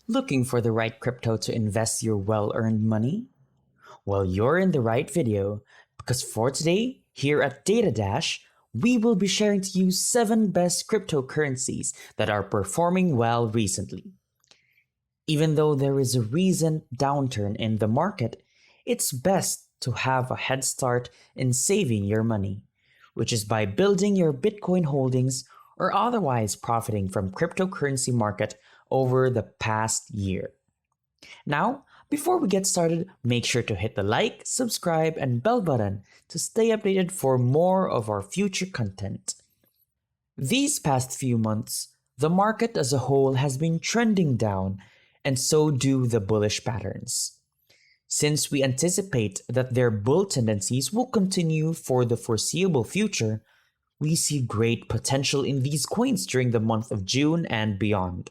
Looking for the right crypto to invest your well-earned money? Well, you're in the right video because for today, here at Data Dash, we will be sharing to you 7 best cryptocurrencies that are performing well recently. Even though there is a recent downturn in the market, it's best to have a head start in saving your money, which is by building your Bitcoin holdings or otherwise profiting from cryptocurrency market over the past year. Now, before we get started, make sure to hit the like, subscribe, and bell button to stay updated for more of our future content. These past few months, the market as a whole has been trending down, and so do the bullish patterns. Since we anticipate that their bull tendencies will continue for the foreseeable future, we see great potential in these coins during the month of June and beyond.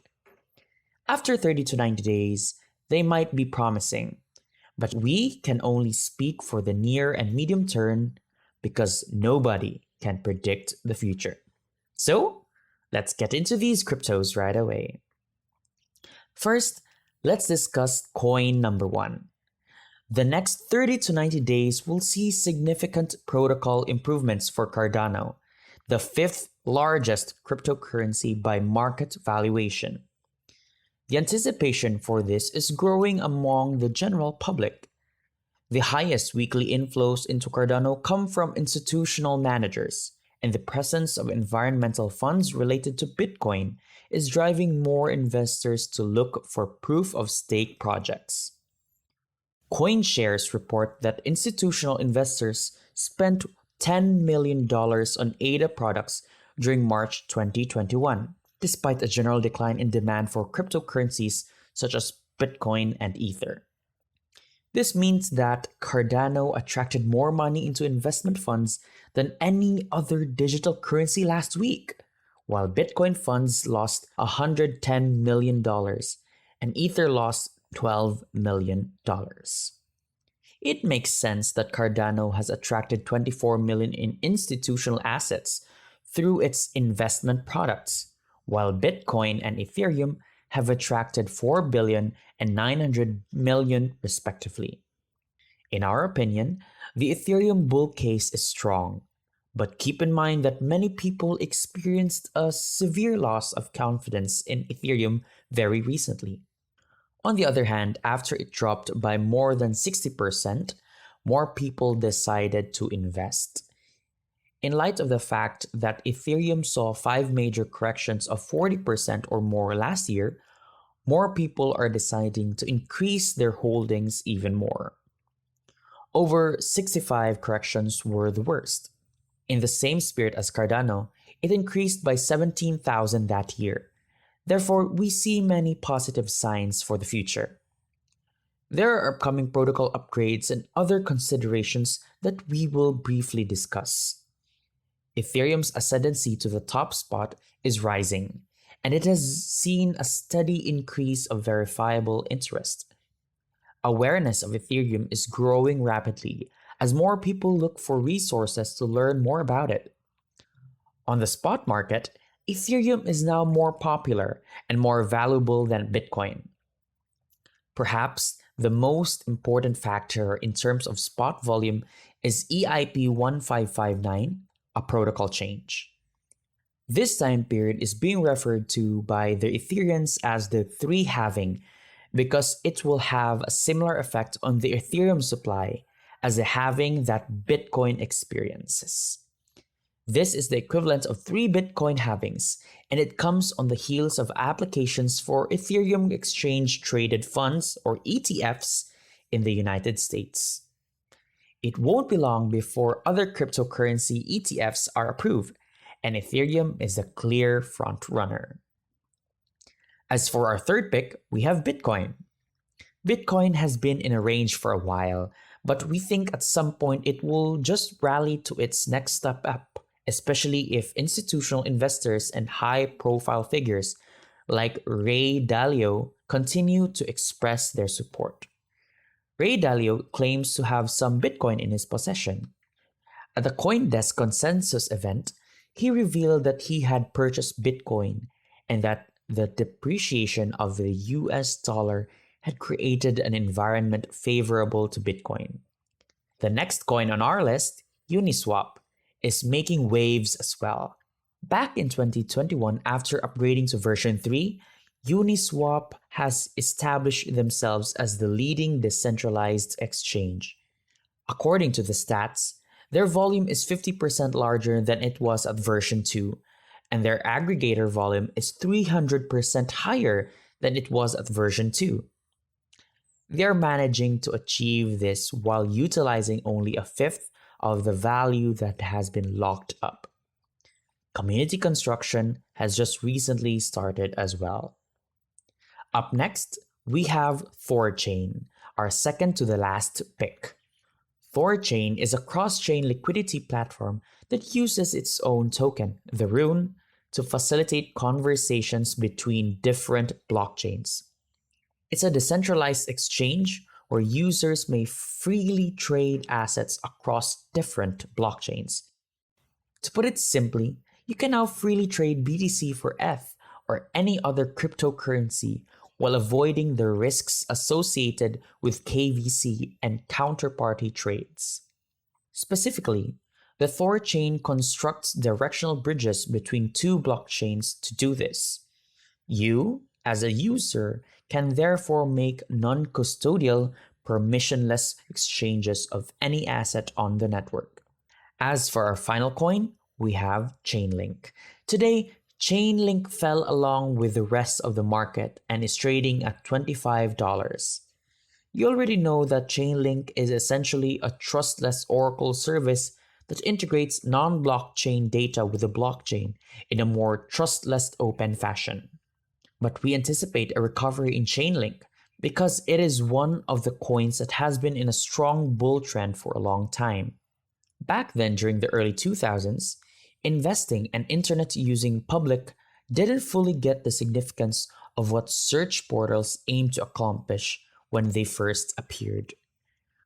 After 30 to 90 days, they might be promising, but we can only speak for the near and medium term because nobody can predict the future. So, let's get into these cryptos right away. First, let's discuss coin number 1. The next 30 to 90 days will see significant protocol improvements for Cardano, the 5th largest cryptocurrency by market valuation. The anticipation for this is growing among the general public. The highest weekly inflows into Cardano come from institutional managers, and the presence of environmental funds related to Bitcoin is driving more investors to look for proof-of-stake projects. CoinShares report that institutional investors spent $10 million on ADA products during March 2021. Despite a general decline in demand for cryptocurrencies such as Bitcoin and Ether. This means that Cardano attracted more money into investment funds than any other digital currency last week, while Bitcoin funds lost $110 million and Ether lost $12 million. It makes sense that Cardano has attracted $24 million in institutional assets through its investment products, while Bitcoin and Ethereum have attracted $4 billion and $900 million respectively. In our opinion, the Ethereum bull case is strong, but keep in mind that many people experienced a severe loss of confidence in Ethereum very recently. On the other hand, after it dropped by more than 60%, more people decided to invest. In light of the fact that Ethereum saw 5 major corrections of 40% or more last year, more people are deciding to increase their holdings even more. Over 65 corrections were the worst. In the same spirit as Cardano, it increased by 17,000 that year. Therefore, we see many positive signs for the future. There are upcoming protocol upgrades and other considerations that we will briefly discuss. Ethereum's ascendancy to the top spot is rising, and it has seen a steady increase of verifiable interest. Awareness of Ethereum is growing rapidly as more people look for resources to learn more about it. On the spot market, Ethereum is now more popular and more valuable than Bitcoin. Perhaps the most important factor in terms of spot volume is EIP 1559, a protocol change. This time period is being referred to by the Ethereans as the 3 halving because it will have a similar effect on the Ethereum supply as the halving that Bitcoin experiences. This is the equivalent of 3 Bitcoin halvings, and it comes on the heels of applications for Ethereum exchange traded funds or ETFs in the United States. It won't be long before other cryptocurrency ETFs are approved, and Ethereum is a clear front runner. As for our third pick, we have Bitcoin. Bitcoin has been in a range for a while, but we think at some point it will just rally to its next step up, especially if institutional investors and high-profile figures like Ray Dalio continue to express their support. Ray Dalio claims to have some Bitcoin in his possession. At the CoinDesk Consensus event, he revealed that he had purchased Bitcoin and that the depreciation of the US dollar had created an environment favorable to Bitcoin. The next coin on our list, Uniswap, is making waves as well. Back in 2021, after upgrading to version 3, Uniswap has established themselves as the leading decentralized exchange. According to the stats, their volume is 50% larger than it was at version 2, and their aggregator volume is 300% higher than it was at version 2. They are managing to achieve this while utilizing only a fifth of the value that has been locked up. Community construction has just recently started as well. Up next, we have Thorchain, our second to the last pick. Thorchain is a cross-chain liquidity platform that uses its own token, the Rune, to facilitate conversations between different blockchains. It's a decentralized exchange where users may freely trade assets across different blockchains. To put it simply, you can now freely trade BTC for ETH or any other cryptocurrency while avoiding the risks associated with KVC and counterparty trades. Specifically, the Thorchain constructs directional bridges between two blockchains to do this. You, as a user, can therefore make non-custodial, permissionless exchanges of any asset on the network. As for our final coin, we have Chainlink. Today, Chainlink fell along with the rest of the market and is trading at $25. You already know that Chainlink is essentially a trustless Oracle service that integrates non-blockchain data with the blockchain in a more trustless open fashion. But we anticipate a recovery in Chainlink because it is one of the coins that has been in a strong bull trend for a long time. Back then, during the early 2000s, investing and internet using public didn't fully get the significance of what search portals aimed to accomplish when they first appeared.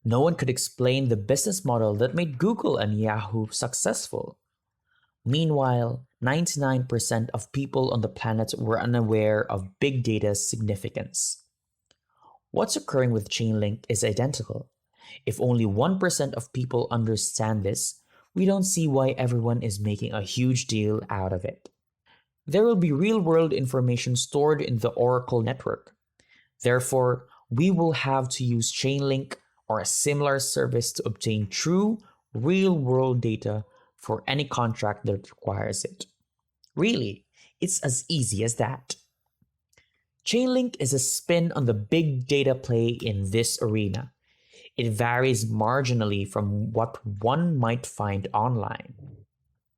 No one could explain the business model that made Google and Yahoo successful. Meanwhile, 99% of people on the planet were unaware of big data's significance. What's occurring with Chainlink is identical. If only 1% of people understand this, we don't see why everyone is making a huge deal out of it. There will be real-world information stored in the Oracle network. Therefore, we will have to use Chainlink or a similar service to obtain true, real-world data for any contract that requires it. Really, it's as easy as that. Chainlink is a spin on the big data play in this arena. It varies marginally from what one might find online.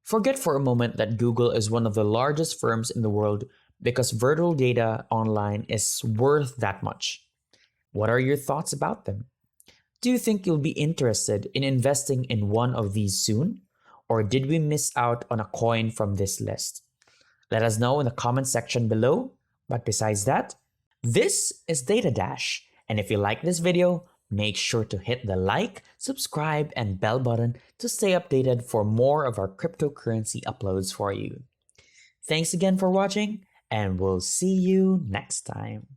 Forget for a moment that Google is one of the largest firms in the world because virtual data online is worth that much. What are your thoughts about them? Do you think you'll be interested in investing in one of these soon? Or did we miss out on a coin from this list? Let us know in the comment section below. But besides that, this is Data Dash. And if you like this video, make sure to hit the like, subscribe, and bell button to stay updated for more of our cryptocurrency uploads for you. Thanks again for watching, and we'll see you next time.